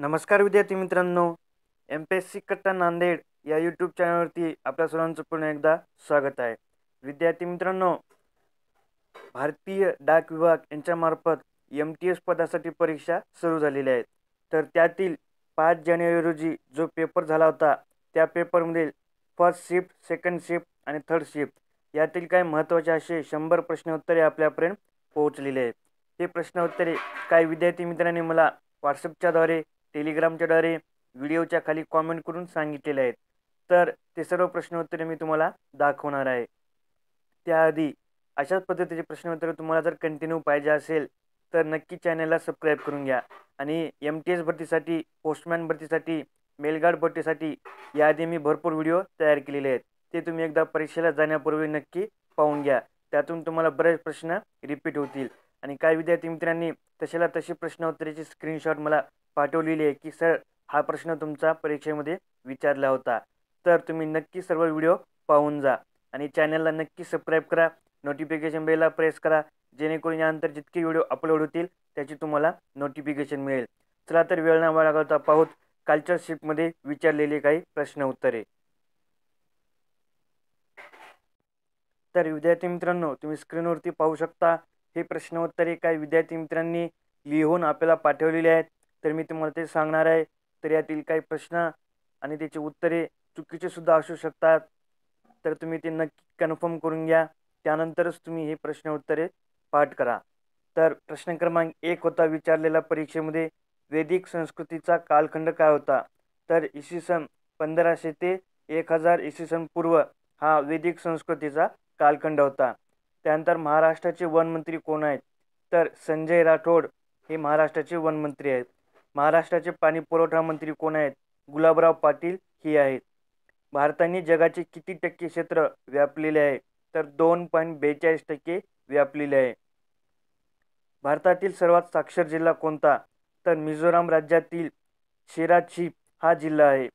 नमस्कार विद्यार्थी मित्रांनो, एम-पी-एस-सी कट्टा नांदेड या यूट्यूब चॅनलवरती आपल्या सर्वांचं पुन्हा एकदा स्वागत आहे. विद्यार्थी मित्रांनो, भारतीय डाक विभाग यांच्यामार्फत एम-टी-एस पदासाठी परीक्षा सुरू झालेल्या आहेत. तर त्यातील 5 जानेवारी रोजी जो पेपर झाला होता, त्या पेपरमध्ये फर्स्ट शिफ्ट, सेकंड शिफ्ट आणि थर्ड शिफ्ट यातील काही महत्त्वाचे असे 100 प्रश्नोत्तरे आपल्यापर्यंत पोहोचलेले आहेत. हे प्रश्नोत्तरे काही विद्यार्थी मित्रांनी मला व्हॉट्सअपच्याद्वारे, टेलिग्रामच्याद्वारे, व्हिडिओच्या खाली कॉमेंट करून सांगितलेले आहेत. तर ते सर्व प्रश्नोत्तरे मी तुम्हाला दाखवणार आहे. त्याआधी अशाच पद्धतीचे प्रश्नोत्तरे तुम्हाला जर कंटिन्यू पाहिजे असेल तर नक्की चॅनलला सबस्क्राईब करून घ्या. आणि एम-टी-एस भरतीसाठी, पोस्टमॅन भरतीसाठी, मेलगार्ड भरतीसाठी याआधी मी भरपूर व्हिडिओ तयार केलेले आहेत. ते तुम्ही एकदा परीक्षेला जाण्यापूर्वी नक्की पाहून घ्या. त्यातून तुम्हाला बरेच प्रश्न रिपीट होतील. आणि काही विद्यार्थी मित्रांनी तशाला तशी प्रश्नोत्तराची स्क्रीनशॉट मला पाठवलेली आहे की सर हा प्रश्न तुमचा परीक्षेमध्ये विचारला होता. तर तुम्ही नक्की सर्व व्हिडिओ पाहून जा आणि चॅनलला नक्की सबस्क्राईब करा. नोटिफिकेशन बेलला प्रेस करा, जेणेकरून यानंतर जितके व्हिडिओ अपलोड होतील त्याची तुम्हाला नोटिफिकेशन मिळेल. चला तर वेळ न घालवता पाहूत कालच्या शिफ्टमध्ये विचारलेले काही प्रश्न उत्तरे. तर विद्यार्थी मित्रांनो, तुम्ही स्क्रीनवरती पाहू शकता हे प्रश्नोत्तरे काही विद्यार्थी मित्रांनी लिहून आपल्याला पाठवलेले आहेत. तर मी तुम्हाला ते सांगणार आहे. तर यातील काही प्रश्न आणि त्याची उत्तरे चुकीचे सुद्धा असू शकतात. तर तुम्ही ते नक्की कन्फर्म करून घ्या. त्यानंतरच तुम्ही हे प्रश्न उत्तरे पाठ करा. तर प्रश्न क्रमांक 1 होता विचारलेला परीक्षेमध्ये, वैदिक संस्कृतीचा कालखंड काय होता? तर इसवी सन 1500 ते 1000 इसवी सन पूर्व हा वैदिक संस्कृतीचा कालखंड होता. त्यानंतर महाराष्ट्राचे वनमंत्री कोण आहेत? तर संजय राठोड हे महाराष्ट्राचे वनमंत्री आहेत. महाराष्ट्राचे पाणी पुरवठा मंत्री कोण आहेत? गुलाबराव पाटील हे आहेत. भारताने जगाचे किती टक्के क्षेत्र व्यापलेले आहे? तर 2.42% व्यापलेले आहे. भारतातील सर्वात साक्षर जिल्हा कोणता? तर मिझोराम राज्यातील शेराछीप हा जिल्हा आहे.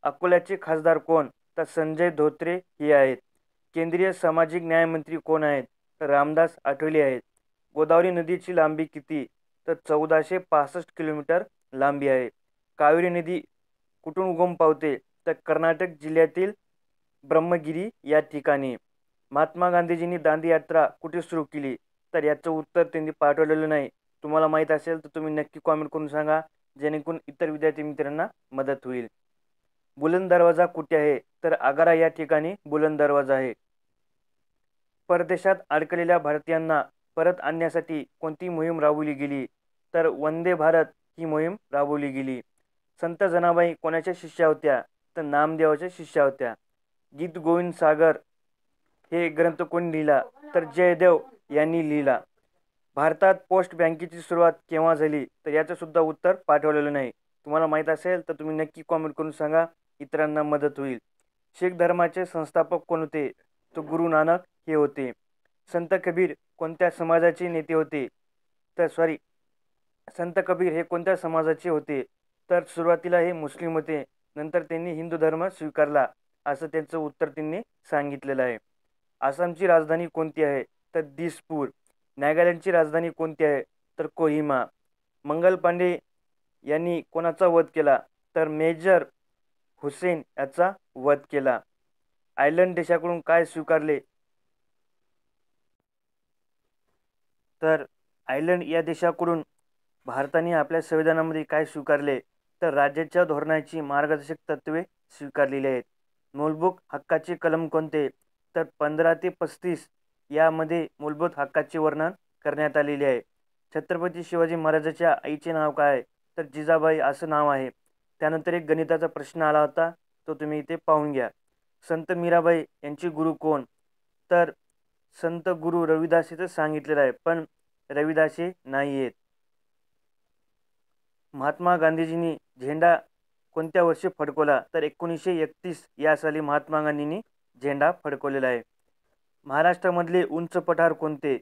अकोल्याचे खासदार कोण? तर संजय धोत्रे हे आहेत. केंद्रीय सामाजिक न्याय मंत्री कोण आहेत? तर रामदास आठवले आहेत. गोदावरी नदीची लांबी किती? तर 1465 किलोमीटर लांबी आहे. कावेरी नदी कुठून उगम पावते? तर कर्नाटक जिल्ह्यातील ब्रह्मगिरी या ठिकाणी. महात्मा गांधीजींनी दांडी यात्रा कुठे सुरू केली? तर याचं उत्तर त्यांनी पाठवलेलं नाही. तुम्हाला माहीत असेल तर तुम्ही नक्की कॉमेंट करून सांगा, जेणेकरून इतर विद्यार्थी मित्रांना मदत होईल. बुलंद दरवाजा कुठे आहे? तर आग्रा या ठिकाणी बुलंद दरवाजा आहे. परदेशात अडकलेल्या भारतीयांना परत आणण्यासाठी कोणती मोहीम राबवली गेली? तर वंदे भारत ही मोहीम राबवली गेली. संत जनाबाई कोणाच्या शिष्या होत्या? तर नामदेवाच्या शिष्या होत्या. गीत गोविंद सागर हे ग्रंथ कोणी लिहिला? तर जयदेव यांनी लिहिला. भारतात पोस्ट बँकेची सुरुवात केव्हा झाली? तर याचं सुद्धा उत्तर पाठवलेलं नाही. तुम्हाला माहीत असेल तर तुम्ही नक्की कॉमेंट करून सांगा, इतरांना मदत होईल. शीख धर्माचे संस्थापक कोण होते? तर गुरु नानक हे होते. संत कबीर कोणत्या समाजाचे नेते होते? तर संत कबीर हे कोणत्या समाजाचे होते? तर सुरुवातीला हे मुस्लिम होते, नंतर त्यांनी हिंदू धर्म स्वीकारला, असं त्यांचं उत्तर त्यांनी सांगितलेलं आहे. आसामची राजधानी कोणती आहे? तर दिसपूर. नागालँडची राजधानी कोणती आहे? तर कोहिमा. मंगल पांडे यांनी कोणाचा वध केला? तर मेजर हुसेन याचा वध केला. आयर्लंड देशाकडून काय स्वीकारले? तर आयर्लंड या देशाकडून भारताने आपल्या संविधानामध्ये काय स्वीकारले? तर राज्याच्या धोरणाची मार्गदर्शक तत्त्वे स्वीकारलेली आहेत. मूलभूत हक्काचे कलम कोणते? तर 15 ते 35 यामध्ये मूलभूत हक्काचे वर्णन करण्यात आलेले आहे. छत्रपती शिवाजी महाराजांच्या आईचे नाव काय आहे? तर जिजाबाई असं नाव आहे. त्यानंतर एक गणिताचा प्रश्न आला होता, तो तुम्ही इथे पाहून घ्या. संत मीराबाई यांचे गुरु कोण? तर संत गुरु रविदास इथं सांगितलेलं आहे, पण रविदासी नाही आहेत. महात्मा गांधीजींनी झेंडा कोणत्या वर्षी फडकवला? तर 1931 या साली महात्मा गांधींनी झेंडा फडकवलेला आहे. महाराष्ट्रामधले उंच पठार कोणते?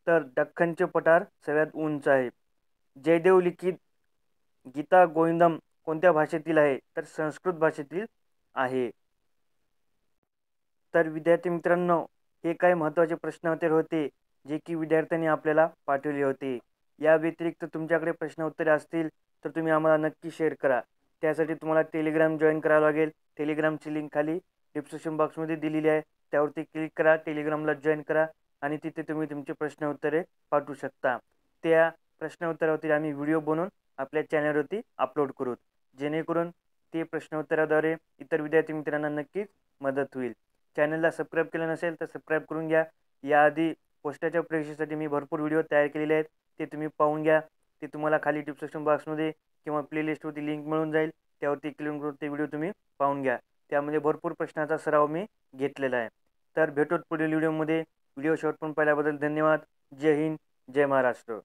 तर दख्खनचे पठार सगळ्यात उंच आहे. जयदेव लिखित गीता गोविंदम कोणत्या भाषेतील आहे? तर संस्कृत भाषेतील आहे. तर विद्यार्थी मित्रांनो, हे काही महत्त्वाचे प्रश्न उत्तर होते जे की विद्यार्थ्यांनी आपल्याला पाठवले होते. या व्यतिरिक्त तुमच्याकडे प्रश्न उत्तरे असतील तर तुम्ही आम्हाला नक्की शेअर करा. त्यासाठी तुम्हाला टेलिग्राम जॉईन करावं लागेल. टेलिग्रामची लिंक खाली डिस्क्रिप्शन बॉक्समध्ये दिलेली आहे. त्यावरती क्लिक करा, टेलिग्रामला जॉईन करा आणि तिथे तुम्ही तुमचे प्रश्न उत्तरे पाठवू शकता. त्या प्रश्न उत्तरावरती आम्ही व्हिडिओ बनवून आपल्या चॅनलवरती अपलोड करू, जेणेकरून ते प्रश्न उत्तराद्वारे इतर विद्यार्थी मित्रांना नक्कीच मदत होईल. चॅनलला सबस्क्राईब केलं नसेल तर सबस्क्राईब करून घ्या. याआधी पोस्टाच्या परीक्षेसाठी मी भरपूर व्हिडिओ तयार केलेले आहेत, ते तुम्ही पाहून घ्या. ते तुम्हाला खाली डिस्क्रिप्शन बॉक्समध्ये किंवा प्लेलिस्टवरती लिंक मिळून जाईल. त्यावरती क्लिक करून ते व्हिडिओ तुम्ही पाहून घ्या. त्यामध्ये भरपूर प्रश्नाचा सराव मी घेतलेला आहे. तर भेटूत पुढील व्हिडिओमध्ये. व्हिडिओ शेवटपर्यंत पाहिल्याबद्दल धन्यवाद. जय हिंद, जय महाराष्ट्र.